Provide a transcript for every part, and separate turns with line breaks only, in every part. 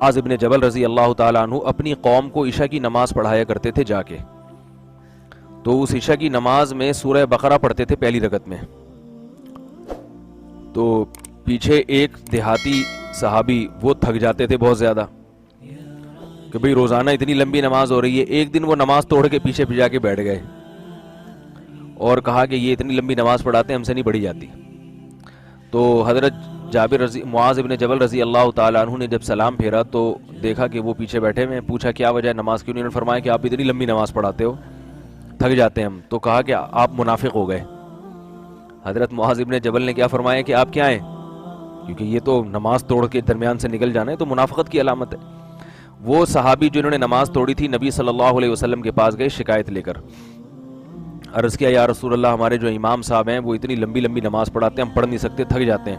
معاذ ابن جبل رضی اللہ تعالیٰ عنہ اپنی قوم کو عشاء کی نماز پڑھایا کرتے تھے جا کے. تو اس عشاء کی نماز میں سورہ بقرہ پڑھتے تھے پہلی رکعت میں. تو پیچھے ایک دیہاتی صحابی وہ تھک جاتے تھے بہت زیادہ کہ بھئی روزانہ اتنی لمبی نماز ہو رہی ہے. ایک دن وہ نماز توڑ کے پیچھے جا کے بیٹھ گئے اور کہا کہ یہ اتنی لمبی نماز پڑھاتے ہیں، ہم سے نہیں پڑھی جاتی. تو حضرت معاذ ابن جبل رضی اللہ تعالیٰ عنہ نے جب سلام پھیرا تو دیکھا کہ وہ پیچھے بیٹھے ہوئے ہیں. پوچھا کیا وجہ ہے نماز کیوں نہیں؟ انہوں نے فرمایا کہ آپ اتنی لمبی نماز پڑھاتے ہو، تھک جاتے ہیں ہم. تو کہا کہ آپ منافق ہو گئے. حضرت معاذ ابن جبل نے کیا فرمایا کہ آپ کیا ہیں؟ کیونکہ یہ تو نماز توڑ کے درمیان سے نکل جانا ہے تو منافقت کی علامت ہے. وہ صحابی جنہوں نے نماز توڑی تھی نبی صلی اللہ علیہ وسلم کے پاس گئے شکایت لے کر. عرض کیا یا رسول اللہ، ہمارے جو امام صاحب ہیں وہ اتنی لمبی لمبی نماز پڑھاتے ہیں، ہم پڑھ نہیں سکتے، تھک جاتے ہیں.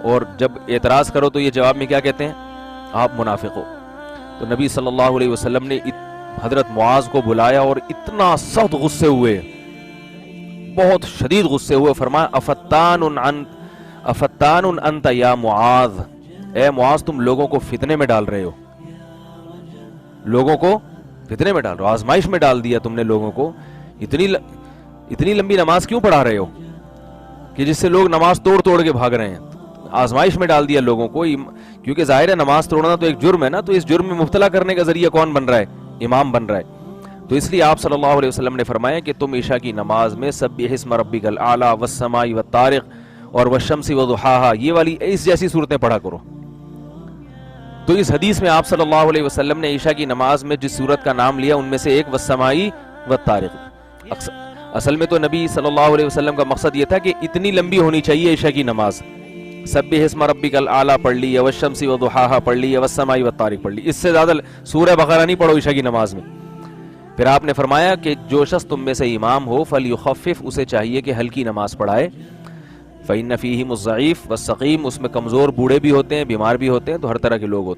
اور جب اعتراض کرو تو یہ جواب میں کیا کہتے ہیں؟ آپ منافق ہو. تو نبی صلی اللہ علیہ وسلم نے حضرت معاذ کو بلایا اور اتنا سخت غصے ہوئے، بہت شدید غصے ہوئے. فرمایا افتان انت یا معاذ، اے معاذ تم لوگوں کو فتنے میں ڈال رہے ہو، لوگوں کو فتنے میں ڈال رہے ہو، آزمائش میں ڈال دیا تم نے لوگوں کو. اتنی لمبی نماز کیوں پڑھا رہے ہو کہ جس سے لوگ نماز توڑ توڑ کے بھاگ رہے ہیں؟ آزمائش میں ڈال دیا لوگوں کو. کیونکہ ظاہر ہے نماز توڑنا تو ایک جرم ہے نا، تو اس جرم میں مبتلا کرنے کا ذریعہ کون بن رہا ہے؟ امام بن رہا ہے. تو اس لیے آپ صلی اللہ علیہ وسلم نے فرمایا کہ تم عشاء کی نماز میں سبح اسم ربک الاعلی والسماء والطارق اور والشمس وضحاہا، یہ والی اس جیسی صورتیں پڑھا کرو. تو اس حدیث میں آپ صلی اللہ علیہ وسلم نے عشاء کی نماز میں جس صورت کا نام لیا ان میں سے ایک والسماء والطارق. اصل میں تو نبی صلی اللہ علیہ وسلم کا مقصد یہ تھا کہ اتنی لمبی ہونی چاہیے عشاء کی نماز. سبح اسم ربک الاعلی پڑھ لی، والشمس وضحاہا پڑھ لی، والسماء والطارق پڑھ لی. اس سے زیادہ سورہ بقرہ نہیں پڑھو عشاء کی نماز میں. پھر آپ نے فرمایا کہ جو شخص تم میں سے امام ہو فلیخفف، اسے چاہیے کہ ہلکی نماز پڑھائے. فإن فیہم الضعیف والسقیم، اس میں کمزور بوڑھے بھی ہوتے ہیں، بیمار بھی ہوتے ہیں، تو ہر طرح کے لوگ ہوتے ہیں.